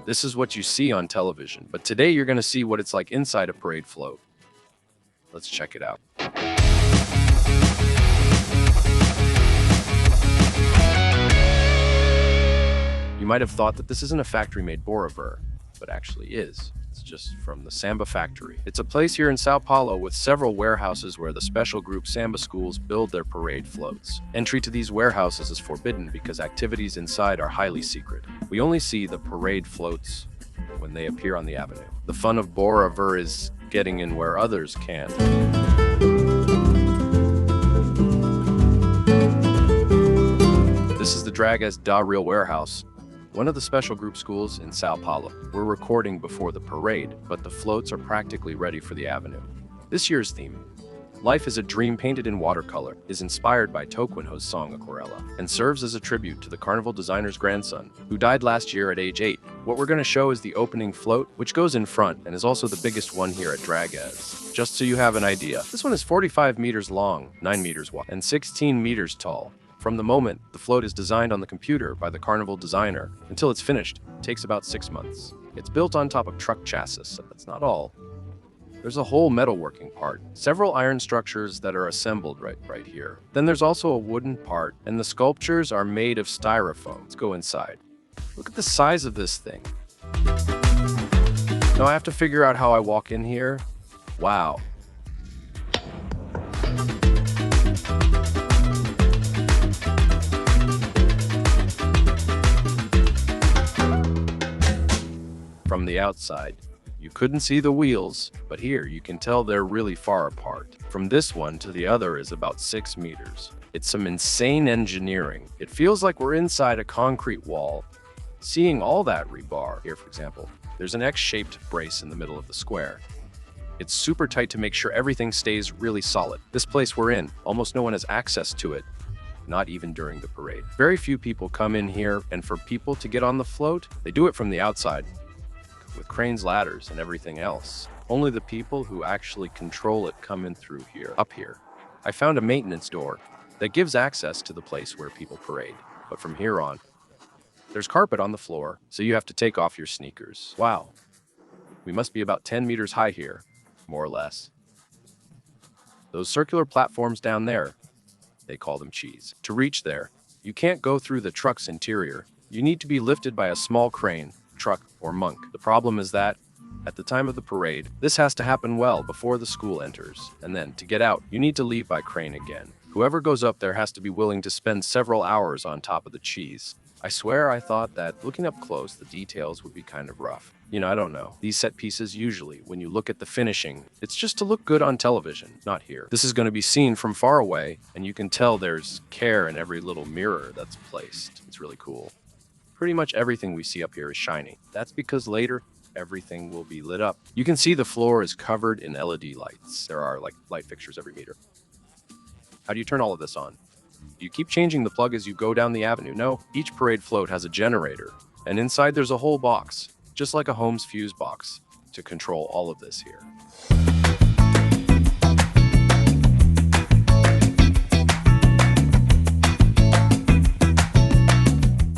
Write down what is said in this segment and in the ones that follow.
This is what you see on television, but today you're going to see what it's like inside a parade float. Let's check it out. You might have thought that this isn't a factory-made Boraver, but actually is. It's just from the Samba factory. It's a place here in Sao Paulo with several warehouses where the special group Samba schools build their parade floats. Entry to these warehouses is forbidden because activities inside are highly secret. We only see the parade floats when they appear on the avenue. The fun of Boraver is getting in where others can't. This is the Dragas da Real warehouse, one of the special group schools in Sao Paulo. We're recording before the parade, but the floats are practically ready for the avenue. This year's theme, Life is a Dream Painted in Watercolor, is inspired by Toquinho's song Aquarela and serves as a tribute to the Carnival designer's grandson, who died last year at age 8. What we're going to show is the opening float, which goes in front and is also the biggest one here at Dragas. Just so you have an idea, this one is 45 meters long, 9 meters wide, and 16 meters tall. From the moment the float is designed on the computer by the Carnival designer until it's finished, it takes about 6 months. It's built on top of truck chassis, so that's not all. There's a whole metalworking part, several iron structures that are assembled right here. Then there's also a wooden part, and the sculptures are made of styrofoam. Let's go inside. Look at the size of this thing. Now I have to figure out how I walk in here. Wow. From the outside, you couldn't see the wheels, but here you can tell they're really far apart. From this one to the other is about 6 meters. It's some insane engineering. It feels like we're inside a concrete wall. Seeing all that rebar, here for example, there's an X-shaped brace in the middle of the square. It's super tight to make sure everything stays really solid. This place we're in, almost no one has access to it, not even during the parade. Very few people come in here, and for people to get on the float, they do it from the outside, with cranes, ladders, and everything else. Only the people who actually control it come in through here. Up here, I found a maintenance door that gives access to the place where people parade. But from here on, there's carpet on the floor, so you have to take off your sneakers. Wow. We must be about 10 meters high here, more or less. Those circular platforms down there, they call them cheese. To reach there, you can't go through the truck's interior. You need to be lifted by a small crane, truck, or monk. The problem is that, at the time of the parade, this has to happen well before the school enters, and then, to get out, you need to leave by crane again. Whoever goes up there has to be willing to spend several hours on top of the cheese. I swear I thought that, looking up close, the details would be kind of rough. You know, I don't know. These set pieces usually, when you look at the finishing, it's just to look good on television, not here. This is going to be seen from far away, and you can tell there's care in every little mirror that's placed. It's really cool. Pretty much everything we see up here is shiny. That's because later, everything will be lit up. You can see the floor is covered in LED lights. There are like light fixtures every meter. How do you turn all of this on? Do you keep changing the plug as you go down the avenue? No, each parade float has a generator, and inside there's a whole box, just like a home's fuse box, to control all of this here.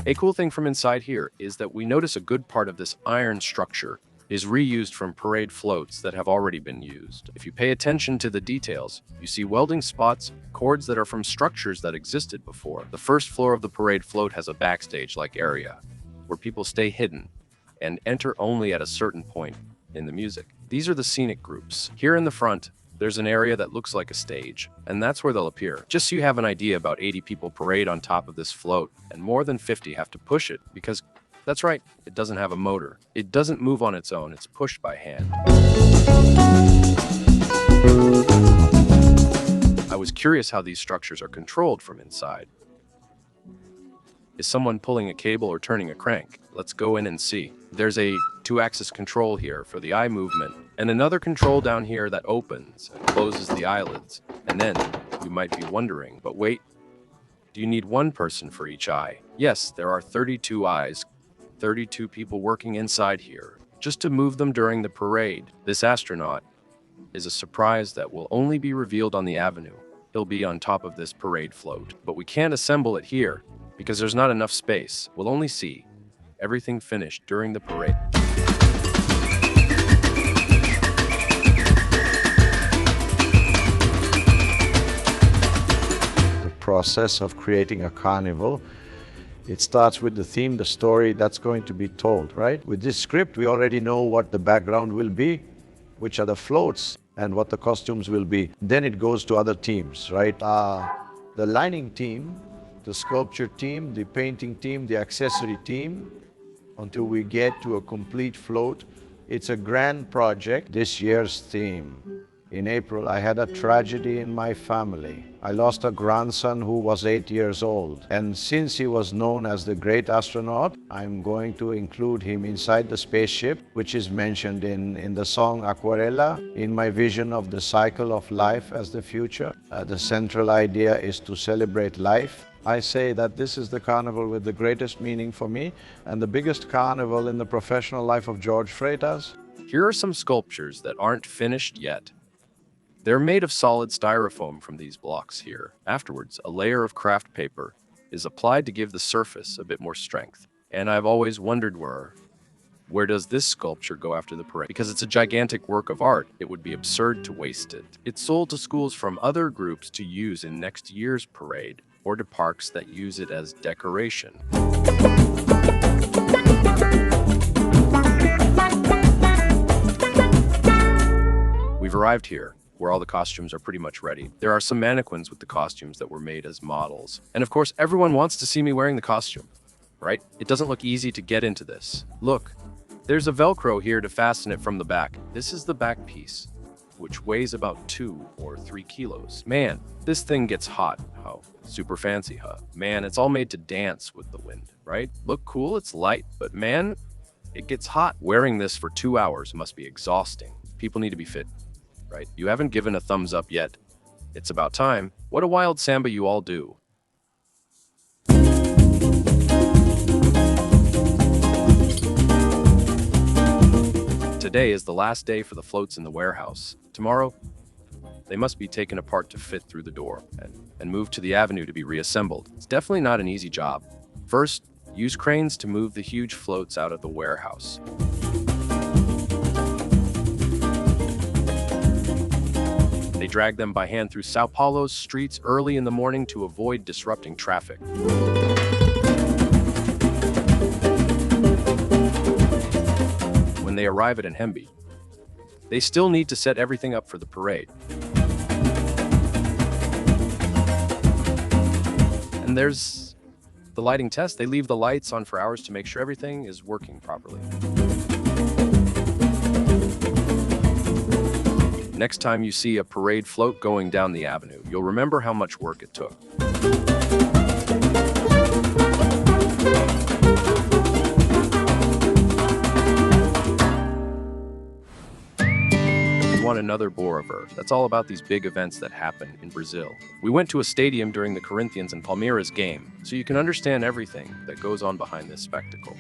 A cool thing from inside here is that we notice a good part of this iron structure is reused from parade floats that have already been used. If you pay attention to the details, you see welding spots, cords that are from structures that existed before. The first floor of the parade float has a backstage-like area where people stay hidden and enter only at a certain point in the music. These are the scenic groups. Here in the front, there's an area that looks like a stage, and that's where they'll appear. Just so you have an idea, about 80 people parade on top of this float, and more than 50 have to push it because, that's right, it doesn't have a motor. It doesn't move on its own, it's pushed by hand. I was curious how these structures are controlled from inside. Is someone pulling a cable or turning a crank? Let's go in and see. There's a 2-axis control here for the eye movement, and another control down here that opens and closes the eyelids. And then, you might be wondering, but wait, do you need one person for each eye? Yes, there are 32 eyes, 32 people working inside here, just to move them during the parade. This astronaut is a surprise that will only be revealed on the avenue He'll be on top of this parade float, but we can't assemble it here because there's not enough space. We'll only see everything finished during the parade. The process of creating a carnival, it starts with the theme, the story that's going to be told, right? With this script, we already know what the background will be, which are the floats, and what the costumes will be. Then it goes to other teams, right? The lighting team, the sculpture team, the painting team, the accessory team, until we get to a complete float. It's a grand project. This year's theme. In April, I had a tragedy in my family. I lost a grandson who was 8 years old. And since he was known as the great astronaut, I'm going to include him inside the spaceship, which is mentioned in the song Aquarela, in my vision of the cycle of life as the future. The central idea is to celebrate life. I say that this is the carnival with the greatest meaning for me and the biggest carnival in the professional life of George Freitas. Here are some sculptures that aren't finished yet. They're made of solid styrofoam from these blocks here. Afterwards, a layer of craft paper is applied to give the surface a bit more strength. And I've always wondered where does this sculpture go after the parade? Because it's a gigantic work of art, it would be absurd to waste it. It's sold to schools from other groups to use in next year's parade, or to parks that use it as decoration. We've arrived here, where all the costumes are pretty much ready. There are some mannequins with the costumes that were made as models. And of course, everyone wants to see me wearing the costume, right? It doesn't look easy to get into this. Look, there's a Velcro here to fasten it from the back. This is the back piece, which weighs about 2 or 3 kilos. Man, this thing gets hot. Oh, super fancy, huh? Man, it's all made to dance with the wind, right? Look cool, it's light, but man, it gets hot. Wearing this for 2 hours must be exhausting. People need to be fit, right? You haven't given a thumbs up yet. It's about time. What a wild samba you all do. Today is the last day for the floats in the warehouse. Tomorrow, they must be taken apart to fit through the door and moved to the avenue to be reassembled. It's definitely not an easy job. First, use cranes to move the huge floats out of the warehouse. They drag them by hand through Sao Paulo's streets early in the morning to avoid disrupting traffic. When they arrive at Nhembi, they still need to set everything up for the parade. And there's the lighting test. They leave the lights on for hours to make sure everything is working properly. Next time you see a parade float going down the avenue, you'll remember how much work it took. You want another Bolivar? That's all about these big events that happen in Brazil. We went to a stadium during the Corinthians and Palmeiras game, so you can understand everything that goes on behind this spectacle.